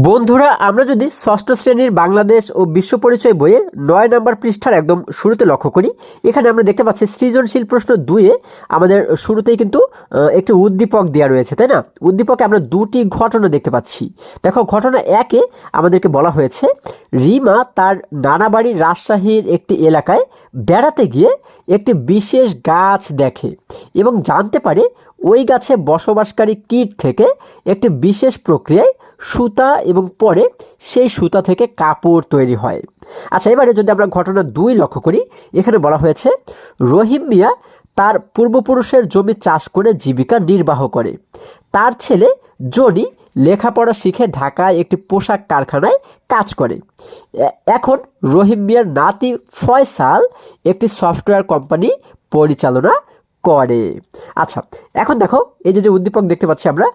বন্ধুরা, আমরা যদি ষষ্ঠ শ্রেণীর বাংলাদেশ ও বিশ্ব পরিচয় বইয়ের ৯ নম্বর পৃষ্ঠার একদম শুরুতে লক্ষ্য করি, এখানে আমরা দেখতে পাচ্ছি সৃজনশীল প্রশ্ন ২-এ আমাদের শুরুতেই কিন্তু একটি উদ্দীপক দেওয়া রয়েছে, তাই না? উদ্দীপকে আমরা দুটি ঘটনা দেখতে পাচ্ছি। দেখো, ঘটনা ১-এ আমাদেরকে বলা হয়েছে রিমা তার নানা বাড়ির রাজশাহীর একটি এলাকায় বেড়াতে গিয়ে একটি বিশেষ গাছ দেখে এবং জানতে পারে ওই গাছে বসবাসকারী কীট থেকে একটি বিশেষ প্রক্রিয়ায় সুতা এবং পরে সেই সুতা থেকে কাপড় তৈরি হয়। আচ্ছা, এবারে যদি আমরা ঘটনা ২ লক্ষ্য করি, এখানে বলা হয়েছে রহিম মিয়া তার পূর্বপুরুষের জমি চাষ করে জীবিকা নির্বাহ করে। তার ছেলে জনি লেখাপড়া শিখে ঢাকায় একটি পোশাক কারখানায় কাজ করে। এখন রহিম মিয়ার নাতি ফয়সাল একটি সফটওয়্যার কোম্পানি পরিচালনা করে। আচ্ছা, এখন দেখো, এই যে উদ্দীপক দেখতে পাচ্ছি আমরা,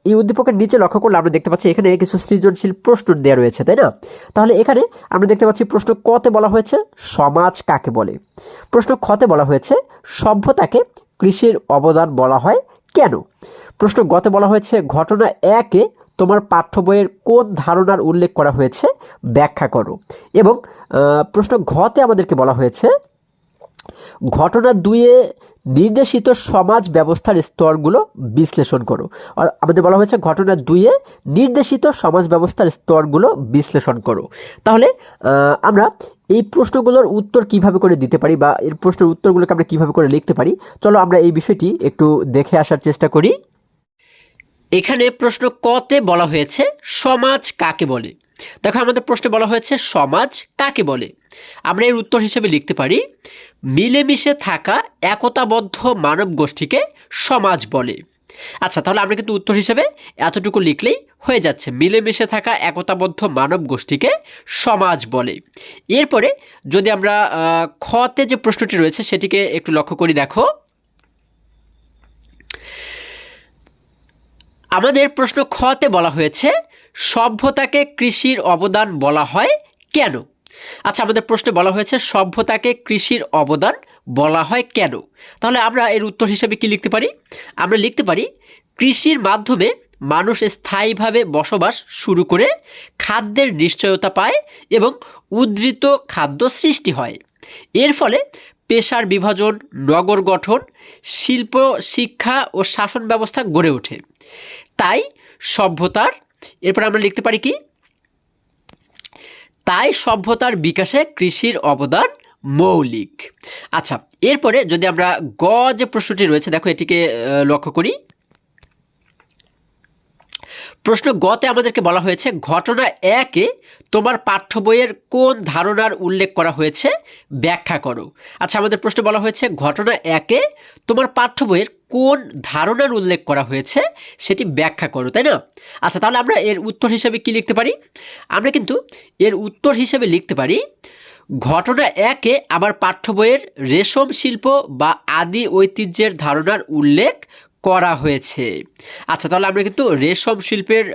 এই উদ্দীপকের নিচে লক্ষ্য করলে আমরা দেখতে পাচ্ছি এখানে কিছু সৃজনশীল প্রশ্ন দেওয়া রয়েছে, তাই না? তাহলে এখানে আমরা দেখতে পাচ্ছি প্রশ্ন কতে বলা হয়েছে সমাজ কাকে বলে, প্রশ্ন খতে বলা হয়েছে সভ্যতাকে কৃষির অবদান বলা হয় কেন, প্রশ্ন গতে বলা হয়েছে ঘটনা ১-এ তোমার পাঠ্য বইয়ের কোন ধারণার উল্লেখ করা হয়েছে ব্যাখ্যা করো, এবং প্রশ্ন ঘতে আমাদেরকে বলা হয়েছে ঘটনা ২-এ নির্দেশিত সমাজ ব্যবস্থার স্তরগুলো বিশ্লেষণ করো। আর আমাদের বলা হয়েছে ঘটনা ২-এ নির্দেশিত সমাজ ব্যবস্থার স্তরগুলো বিশ্লেষণ করো। তাহলে আমরা এই প্রশ্নগুলোর উত্তর কিভাবে করে দিতে পারি, বা এর প্রশ্নের উত্তরগুলোকে আমরা কিভাবে করে লিখতে পারি, চলো আমরা এই বিষয়টি একটু দেখে আসার চেষ্টা করি। এখানে প্রশ্ন কতে বলা হয়েছে সমাজ কাকে বলে। দেখো, আমাদের প্রশ্নে বলা হয়েছে সমাজ কাকে বলে। আমরা এর উত্তর হিসেবে লিখতে পারি মিলেমিশে থাকা একতাবদ্ধ মানব গোষ্ঠীকে সমাজ বলে। আচ্ছা, তাহলে আমরা কিন্তু উত্তর হিসেবে এতটুকু লিখলেই হয়ে যাচ্ছে, মিলেমিশে থাকা একতাবদ্ধ মানব গোষ্ঠীকে সমাজ বলে। এরপরে যদি আমরা খতে যে প্রশ্নটি রয়েছে সেটিকে একটু লক্ষ্য করি, দেখো আমাদের প্রশ্ন খতে বলা হয়েছে সভ্যতাকে কৃষির অবদান বলা হয় কেন। আচ্ছা, আমাদের প্রশ্নে বলা হয়েছে সভ্যতাকে কৃষির অবদান বলা হয় কেন। তাহলে আমরা এর উত্তর হিসেবে কি লিখতে পারি? আমরা লিখতে পারি কৃষির মাধ্যমে মানুষ স্থায়ীভাবে বসবাস শুরু করে খাদ্যের নিশ্চয়তা পায় এবং উদ্ধৃত খাদ্য সৃষ্টি হয়। এর ফলে পেশার বিভাজন, নগর গঠন, শিল্প, শিক্ষা ও শাসন ব্যবস্থা গড়ে ওঠে। তাই সভ্যতার, এরপর আমরা লিখতে পারি কি, তাই সভ্যতার বিকাশে কৃষির অবদান মৌলিক। আচ্ছা, এরপরে যদি আমরা গ যে প্রশ্নটি রয়েছে, দেখো এটিকে লক্ষ্য করি। প্রশ্ন গতে আমাদেরকে বলা হয়েছে ঘটনা ১-এ তোমার পাঠ্য বইয়ের কোন ধারণার উল্লেখ করা হয়েছে ব্যাখ্যা করো। আচ্ছা, আমাদের প্রশ্নে বলা হয়েছে ঘটনা ১-এ তোমার পাঠ্য বইয়ের কোন ধারণার উল্লেখ করা হয়েছে সেটি ব্যাখ্যা করো, তাই না? আচ্ছা, তাহলে আমরা এর উত্তর হিসেবে কি লিখতে পারি? আমরা কিন্তু এর উত্তর হিসেবে লিখতে পারি ঘটনা ১-এ আমার পাঠ্য বইয়ের রেশম শিল্প বা আদি ঐতিহ্যের ধারণার উল্লেখ করা হয়েছে। আচ্ছা, তাহলে আমরা কিন্তু রেশম শিল্পের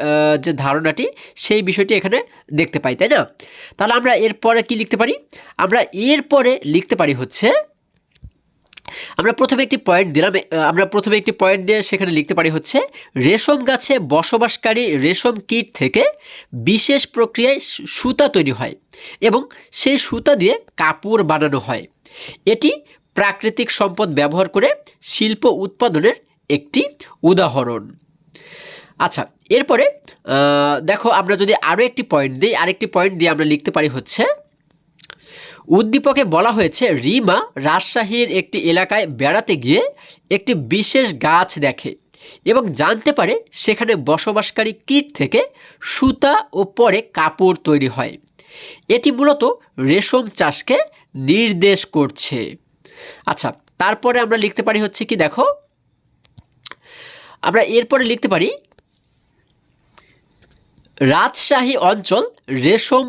যে ধারণাটি সেই বিষয়টি এখানে দেখতে পাই, তাই না? তাহলে আমরা এরপরে কি লিখতে পারি? আমরা এরপরে লিখতে পারি হচ্ছে, আমরা প্রথমে একটি পয়েন্ট দিলাম, আমরা প্রথমে একটি পয়েন্ট দিয়ে সেখানে লিখতে পারি হচ্ছে রেশম গাছে বসবাসকারী রেশম কীট থেকে বিশেষ প্রক্রিয়ায় সুতা তৈরি হয় এবং সেই সুতা দিয়ে কাপড় বানানো হয়। এটি প্রাকৃতিক সম্পদ ব্যবহার করে শিল্প উৎপাদনের একটি উদাহরণ। আচ্ছা, এরপরে দেখো, আমরা যদি আরও একটি পয়েন্ট দিই, আরেকটি পয়েন্ট দিয়ে আমরা লিখতে পারি হচ্ছে উদ্দীপকে বলা হয়েছে রিমা রাজশাহীর একটি এলাকায় বেড়াতে গিয়ে একটি বিশেষ গাছ দেখে এবং জানতে পারে সেখানে বসবাসকারী কীট থেকে সুতা ও পরে কাপড় তৈরি হয়। এটি মূলত রেশম চাষকে নির্দেশ করছে। আচ্ছা, তারপরে আমরা লিখতে পারি হচ্ছে কি, দেখো আমরা এরপরে লিখতে পারি রাজশাহী অঞ্চল রেশম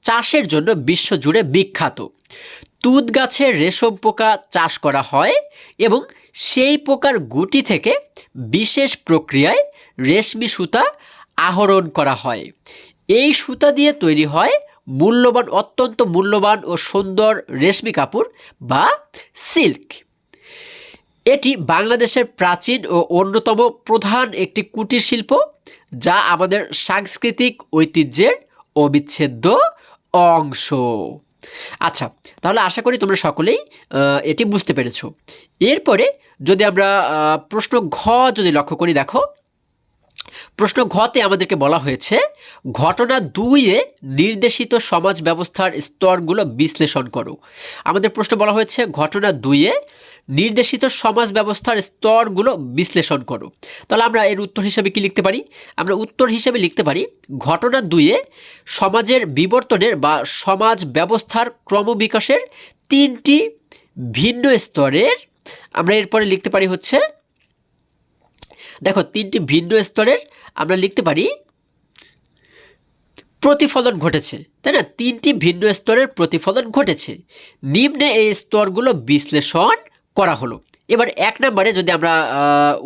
চাষের জন্য বিশ্বজুড়ে বিখ্যাত। তুঁত গাছের রেশম পোকা চাষ করা হয় এবং সেই পোকার গুটি থেকে বিশেষ প্রক্রিয়ায় রেশমি সুতা আহরণ করা হয়। এই সুতা দিয়ে তৈরি হয় অত্যন্ত মূল্যবান ও সুন্দর রেশমি কাপড় বা সিল্ক। এটি বাংলাদেশের প্রাচীন ও অন্যতম প্রধান একটি কুটির শিল্প, যা আমাদের সাংস্কৃতিক ঐতিহ্যের অবিচ্ছেদ্য অংশ। আচ্ছা, তাহলে আশা করি তোমরা সকলেই এটি বুঝতে পেরেছো। এরপরে যদি আমরা প্রশ্ন ঘ যদি লক্ষ্য করি, দেখো প্রশ্ন ঘতে আমাদেরকে বলা হয়েছে ঘটনা 2-এ নির্দেশিত সমাজ ব্যবস্থার স্তরগুলো বিশ্লেষণ করো। আমাদের প্রশ্ন বলা হয়েছে ঘটনা 2-এ নির্দেশিত সমাজ ব্যবস্থার স্তরগুলো বিশ্লেষণ করো। তাহলে আমরা এর উত্তর হিসেবে কি লিখতে পারি? আমরা উত্তর হিসেবে লিখতে পারি ঘটনা 2-এ সমাজের বিবর্তনের বা সমাজ ব্যবস্থার ক্রমবিকাশের 3টি ভিন্ন স্তরের, আমরা এরপরে লিখতে পারি হচ্ছে, দেখো 3টি ভিন্ন স্তরের আমরা লিখতে পারি প্রতিফলন ঘটেছে, তাই না? 3টি ভিন্ন স্তরের প্রতিফলন ঘটেছে। নিম্নে এই স্তরগুলো বিশ্লেষণ করা হলো। এবার 1 নম্বরে যদি আমরা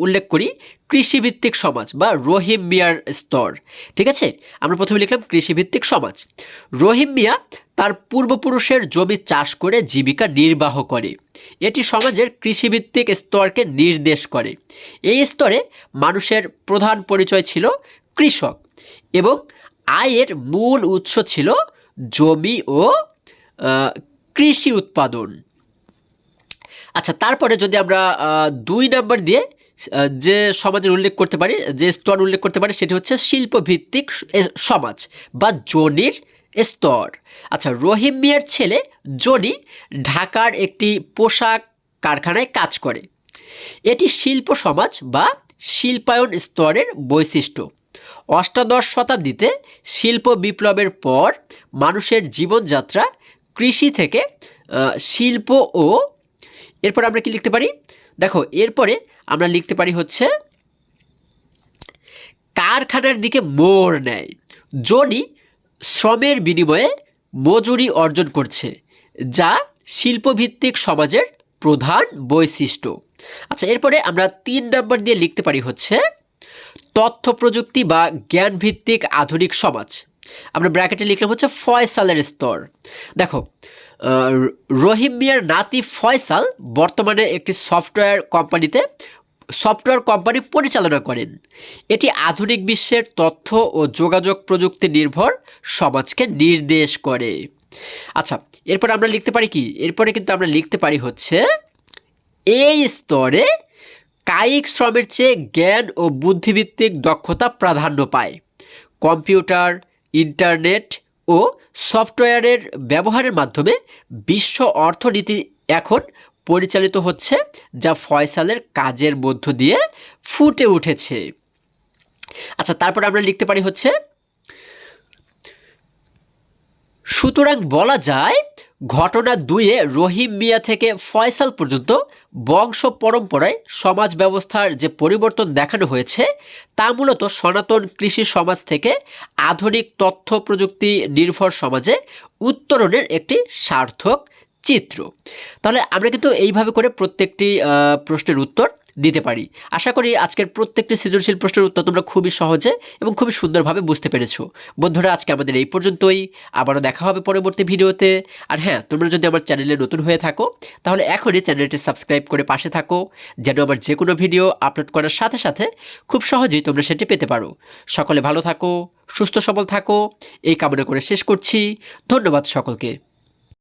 উল্লেখ করি কৃষিভিত্তিক সমাজ বা রহিম মিয়ার স্তর, ঠিক আছে? আমরা প্রথমে লিখলাম কৃষিভিত্তিক সমাজ। রহিম মিয়া তার পূর্বপুরুষের জমি চাষ করে জীবিকা নির্বাহ করে। এটি সমাজের কৃষিভিত্তিক স্তরকে নির্দেশ করে। এই স্তরে মানুষের প্রধান পরিচয় ছিল কৃষক এবং আয়ের মূল উৎস ছিল জমি ও কৃষি উৎপাদন। আচ্ছা, তারপরে যদি আমরা 2 নম্বর দিয়ে যে সমাজের উল্লেখ করতে পারি, যে স্তর উল্লেখ করতে পারি, সেটি হচ্ছে শিল্পভিত্তিক সমাজ বা জনির স্তর। আচ্ছা, রহিম মিয়ার ছেলে জনি ঢাকার একটি পোশাক কারখানায় কাজ করে। এটি শিল্প সমাজ বা শিল্পায়ন স্তরের বৈশিষ্ট্য। অষ্টাদশ শতাব্দীতে শিল্প বিপ্লবের পর মানুষের জীবনযাত্রা কৃষি থেকে শিল্প ও, এরপর আমরা কি লিখতে পারি? দেখো এরপরে আমরা লিখতে পারি হচ্ছে কারখানার দিকে মোড় নেয়। জনি শ্রমের বিনিময়ে মজুরি অর্জন করছে, যা শিল্পভিত্তিক সমাজের প্রধান বৈশিষ্ট্য। আচ্ছা, এরপরে আমরা 3 নম্বর দিয়ে লিখতে পারি হচ্ছে তথ্য প্রযুক্তি বা জ্ঞানভিত্তিক আধুনিক সমাজ। আমরা ব্র্যাকেটে লিখলাম হচ্ছে ফয়সালের স্তর। দেখো রহিম মিয়ার নাতি ফয়সাল বর্তমানে একটি সফটওয়্যার কোম্পানি পরিচালনা করেন। এটি আধুনিক বিশ্বের তথ্য ও যোগাযোগ প্রযুক্তি নির্ভর সমাজকে নির্দেশ করে। আচ্ছা, এরপর আমরা লিখতে পারি কি? এরপরে কিন্তু আমরা লিখতে পারি হচ্ছে এই স্তরে কায়িক শ্রমের চেয়ে জ্ঞান ও বুদ্ধিভিত্তিক দক্ষতা প্রাধান্য পায়। কম্পিউটার, ইন্টারনেট ও সফটওয়্যারের ব্যবহারের মাধ্যমে বিশ্ব অর্থনীতি এখন পরিচালিত হচ্ছে, যা ফয়সালের কাজের মধ্য দিয়ে ফুটে উঠেছে। আচ্ছা, তারপর আমরা লিখতে পারি হচ্ছে সুতরাং বলা যায় ঘটনা 2-এ রহিম মিয়া থেকে ফয়সাল পর্যন্ত বংশ পরম্পরায় সমাজ ব্যবস্থার যে পরিবর্তন দেখানো হয়েছে তা মূলত সনাতন কৃষি সমাজ থেকে আধুনিক তথ্য প্রযুক্তি নির্ভর সমাজে উত্তরণের একটি সার্থক চিত্র। তাহলে আমরা কিন্তু এইভাবে করে প্রত্যেকটি প্রশ্নের উত্তর দিতে পারি। আশা করি আজকের প্রত্যেকটি সৃজনশীল প্রশ্নের উত্তর তোমরা খুবই সহজে এবং খুবই সুন্দরভাবে বুঝতে পেরেছো। বন্ধুরা, আজকে আমাদের এই পর্যন্তই। আবারও দেখা হবে পরবর্তী ভিডিওতে। আর হ্যাঁ, তোমরা যদি আমার চ্যানেলে নতুন হয়ে থাকো তাহলে এখনই চ্যানেলটি সাবস্ক্রাইব করে পাশে থাকো, যেন আমার যে কোনো ভিডিও আপলোড করার সাথে সাথে খুব সহজেই তোমরা সেটি পেতে পারো। সকলে ভালো থাকো, সুস্থ সবল থাকো, এই কামনা করে শেষ করছি। ধন্যবাদ সকলকে।